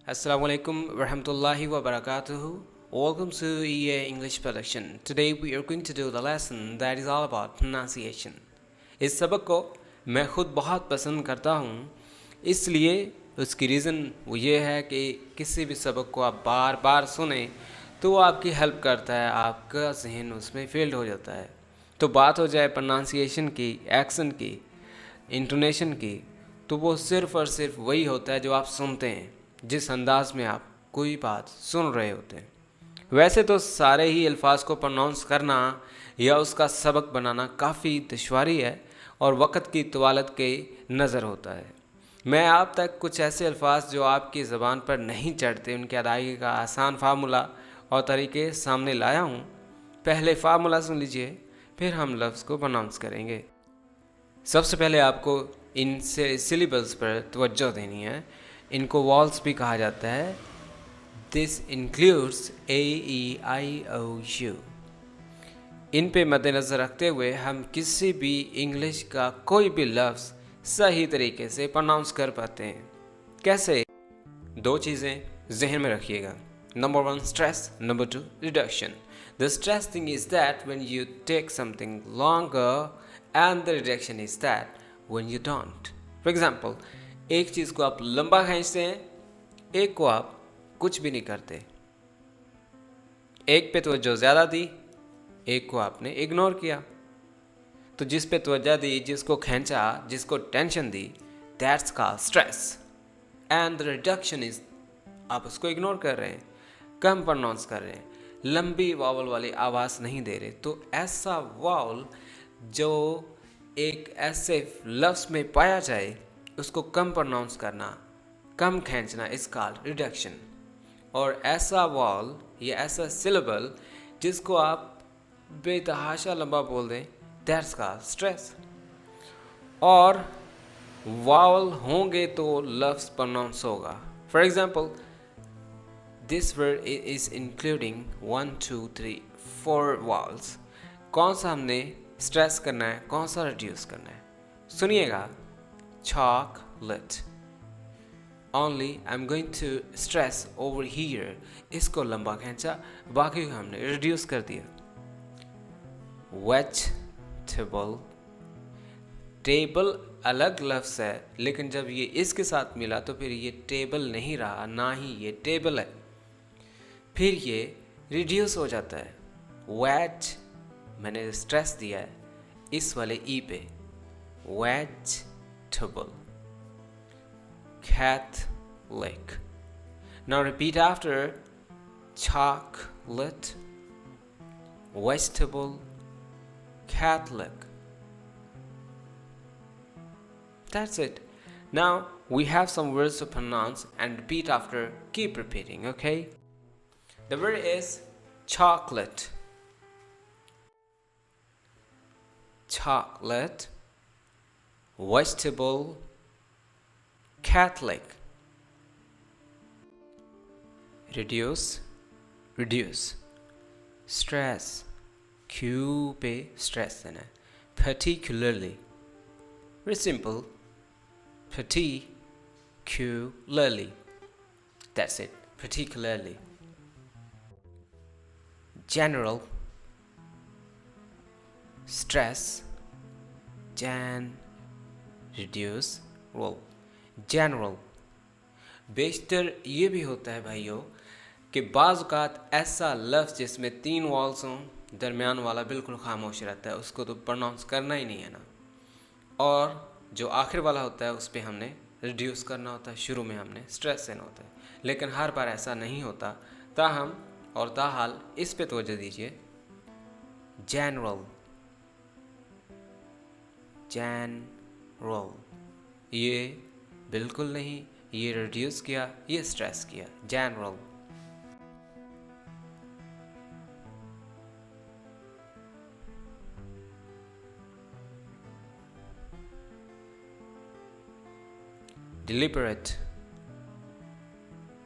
Assalamu alaikum warahmatullahi wabarakatuh. Welcome to EA English Production. Today we are going to do the lesson that is all about pronunciation. इस सबक को मैं ख़ुद बहुत पसंद करता हूँ, इसलिए उसकी रीज़न वो ये है कि किसी भी सबक को आप बार बार सुने तो वो आपकी हेल्प करता है, आपका जहन उसमें फील्ड हो जाता है। तो बात हो जाए प्रोनाउंसिएशन की, एक्सेंट की, इंटोनेशन की, तो वो सिर्फ़ और सिर्फ वही होता है जो आप सुनते हैं, जिस अंदाज में आप कोई बात सुन रहे होते हैं। वैसे तो सारे ही अल्फाज को प्रोनाउंस करना या उसका सबक बनाना काफ़ी दुश्वारी है और वक़्त की तवालत के नज़र होता है। मैं आप तक कुछ ऐसे अल्फाज जो आपकी ज़बान पर नहीं चढ़ते, उनके अदायगी का आसान फार्मूला और तरीके सामने लाया हूँ। पहले फार्मूला सुन लीजिए, फिर हम लफ्ज़ को प्रोनाउंस करेंगे। सबसे पहले आपको इन सिलेबल्स पर तवज्जो देनी है। इनको वॉल्स भी कहा जाता है। This includes A E I O U. इन पे मद्देनज़र रखते हुए हम किसी भी इंग्लिश का कोई भी लफ्ज़ सही तरीके से प्रोनाउंस कर पाते हैं। कैसे? दो चीज़ें जहन में रखिएगा। Number 1 stress, number 2 reduction. The stress thing is that when you take something longer and the reduction is that when you don't. For example, एक चीज़ को आप लंबा खींचते हैं, एक को आप कुछ भी नहीं करते। एक पे तवज्जो ज़्यादा दी, एक को आपने इग्नोर किया। तो जिस पे तवज्जो दी, जिसको खींचा, जिसको tension the, that's called stress. And the reduction is, आप उसको इग्नोर कर रहे हैं, कम प्रोनाउंस कर रहे हैं, लंबी वावल वाली आवाज़ नहीं दे रहे। तो ऐसा वावल जो एक ऐसे लफ्ज़ में पाया जाए, उसको कम प्रोनाउंस करना, कम खींचना इस कॉल्ड रिडक्शन। और ऐसा वावल या ऐसा सिलेबल जिसको आप बेतहाशा लंबा बोल दें, दैट्स कॉल्ड स्ट्रेस। और वावल होंगे तो लफ्ज़ प्रोनाउंस होगा। For example, this word is including 1 2 3 4 vowels. कौन सा हमने स्ट्रेस करना है, कौन सा रिड्यूस करना है? सुनिएगा। chocolate. Only I'm going to stress over here. इसको लंबा खींचा, बाकी को हमने रिड्यूस कर दिया। vegetable. टेबल अलग लफ्ज़ है, लेकिन जब ये इसके साथ मिला तो फिर ये टेबल नहीं रहा, ना ही ये टेबल है, फिर ये रिड्यूस हो जाता है। वेज, मैंने स्ट्रेस दिया है इस वाले ई पे, vegetable. Catholic. Now repeat after. Chocolate, vegetable, Catholic. That's it. Now we have some words to pronounce and repeat after. Keep repeating, okay? The word is chocolate. Chocolate, vegetable, Catholic. Reduce, reduce. Stress, Q पे stress देना है. Particularly, very simple. Particularly. That's it. Particularly. General. Stress. Reduce. Roll. General. बेशतर ये भी होता है भाइयों कि बाज़ औक़ात ऐसा लफ्ज़ जिसमें 3 वॉल्स हों, दरमियान वाला बिल्कुल खामोश रहता है, उसको तो प्रोनाउंस करना ही नहीं है ना। और जो आखिर वाला होता है उस पर हमने रिड्यूस करना होता है, शुरू में हमने स्ट्रेस देना होता है। लेकिन हर बार ऐसा नहीं होता। ताहम और ताहाल इस पे तवज्जो दीजिए। जनरल, जनरल, ये बिल्कुल नहीं, ये रिड्यूस किया, ये स्ट्रेस किया। जनरल। डिलिबरेट,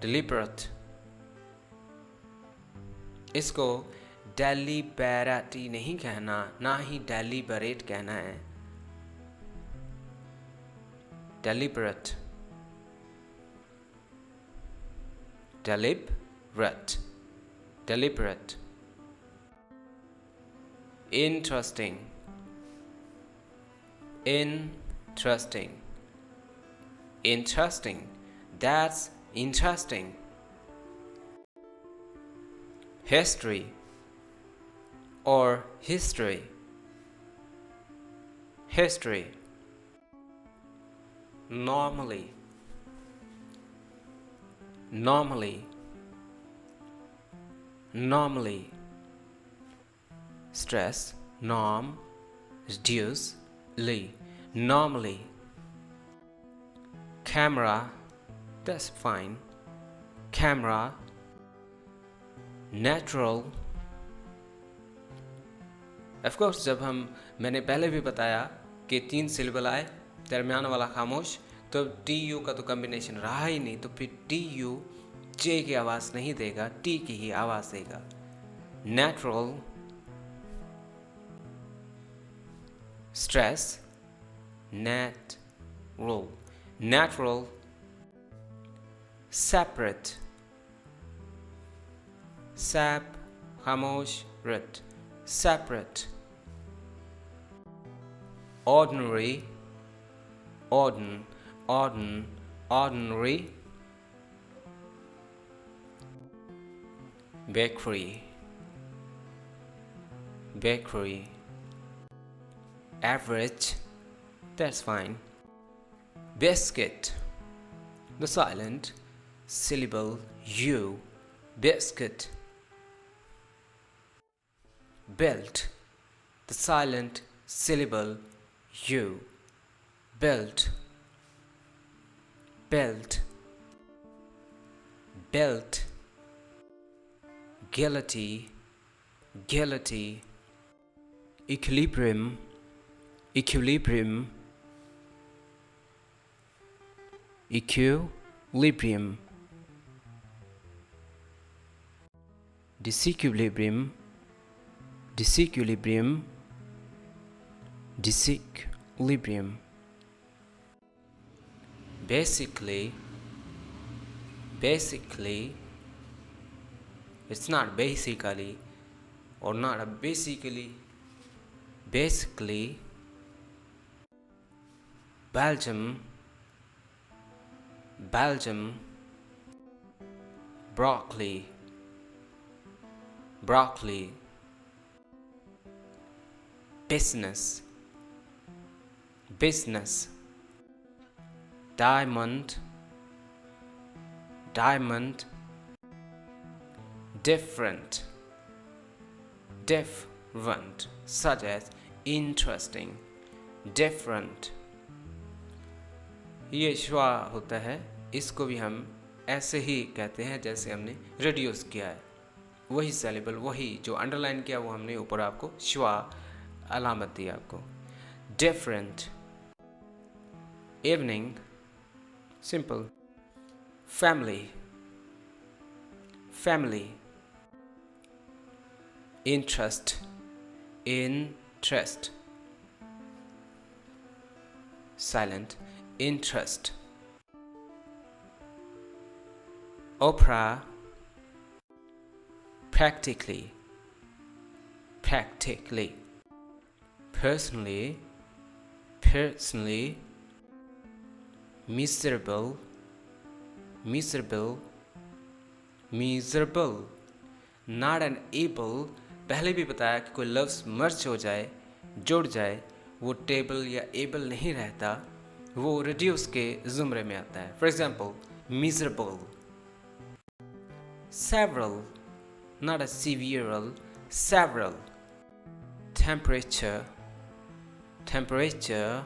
डिलिबरेट, इसको डेलिबरेटली नहीं कहना, ना ही डेलिबरेट कहना है। deliberate, deliberate, deliberate. Interesting, interesting, interesting. That's interesting. History or history, history. Normally, normally, normally. Stress, norm, reduce, ly, normally. Camera, that's fine. Camera, natural. Of course, जब मैंने पहले भी बताया कि 3 सिलेबल आए, दरमियान वाला खामोश, तो टी यू का तो कॉम्बिनेशन रहा ही नहीं, तो फिर टी यू जे की आवाज़ नहीं देगा, टी की ही आवाज़ देगा. Natural, stress, natural, natural. Separate, sap, खामोश, ret, separate. Ordinary, ordinary. Bakery, bakery. Average, that's fine. Biscuit, the silent syllable U, biscuit. Belt, the silent syllable U, belt, belt, belt. Guilty, guilty. Equilibrium, equilibrium, equilibrium. Disequilibrium, disequilibrium, disequilibrium. Basically, basically. It's not basically or not a basically. Basically. Belgium, Belgium. Broccoli, broccoli. Business, business. Diamond, diamond. Different, different. Such as interesting, different. ये श्वा होता है, इसको भी हम ऐसे ही कहते हैं जैसे हमने रिड्यूस किया है. वही सेलेबल, वही जो अंडरलाइन किया वो हमने ऊपर आपको श्वा अलामत दी आपको. Different. Evening, simple. Family, family. Interest, interest. Silent, interest. Opera, practically, practically. Personally, personally. Miserable, miserable, miserable. Not an able. पहले भी बताया कि कोई लफ्ज़ मर्ज हो जाए, जुड़ जाए, वो टेबल या एबल नहीं रहता, वो रिड्यूस के ज़ुमरे में आता है. For example, miserable. Several, not a several, several. Temperature, temperature.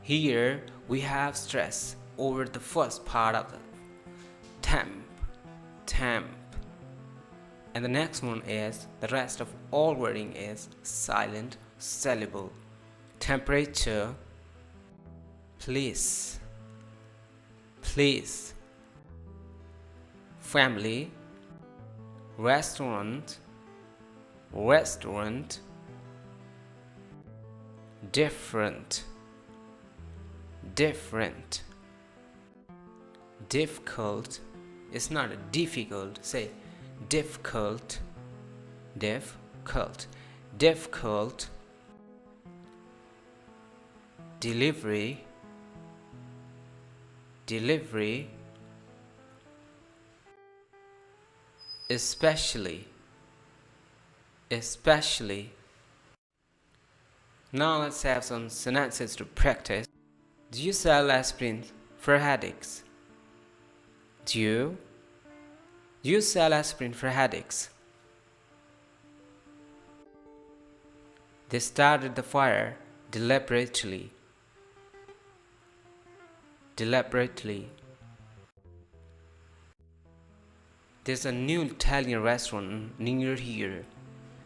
Here we have stress over the first part of the temp, temp. And the next one is, the rest of all wording is silent syllable. Temperature, please, please. Family, restaurant, restaurant. Different, different. Difficult, It's not difficult. Say difficult, difficult, difficult. Delivery, delivery. Especially, especially. Now let's have some sentences to practice. Do you sell aspirin for headaches? Do you sell aspirin for headaches? They started the fire deliberately. Deliberately. There's a new Italian restaurant near here.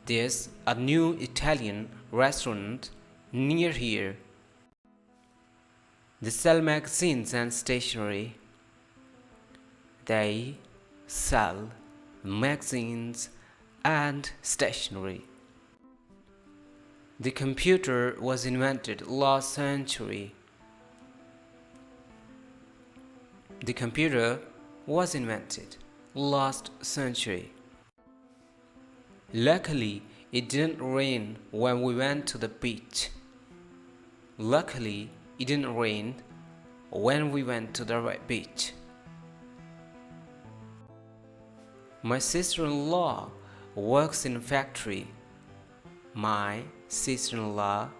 There's a new Italian restaurant near here. They sell magazines and stationery. They sell magazines and stationery. The computer was invented last century. The computer was invented last century. Luckily, it didn't rain when we went to the beach. Luckily, it didn't rain when we went to the beach. My sister-in-law works in a factory. My sister-in-law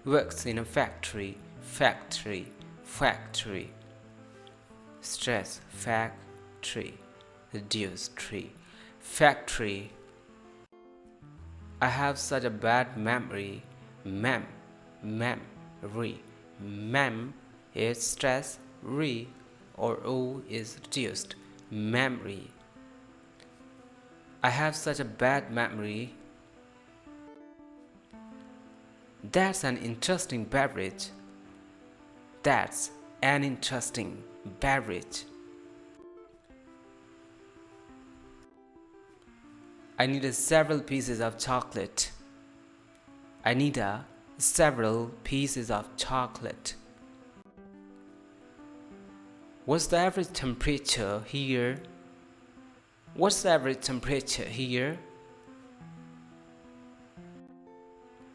works in a factory. Factory, factory. Stress, factory. Reduce tree. Factory. I have such a bad memory. Memory. Mem is stress, re or o is reduced. Memory. I have such a bad memory. That's an interesting beverage. That's an interesting beverage. I need several pieces of chocolate. I need several pieces of chocolate. What's the average temperature here? What's the average temperature here?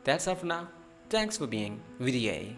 That's all for now. Thanks for being with EA.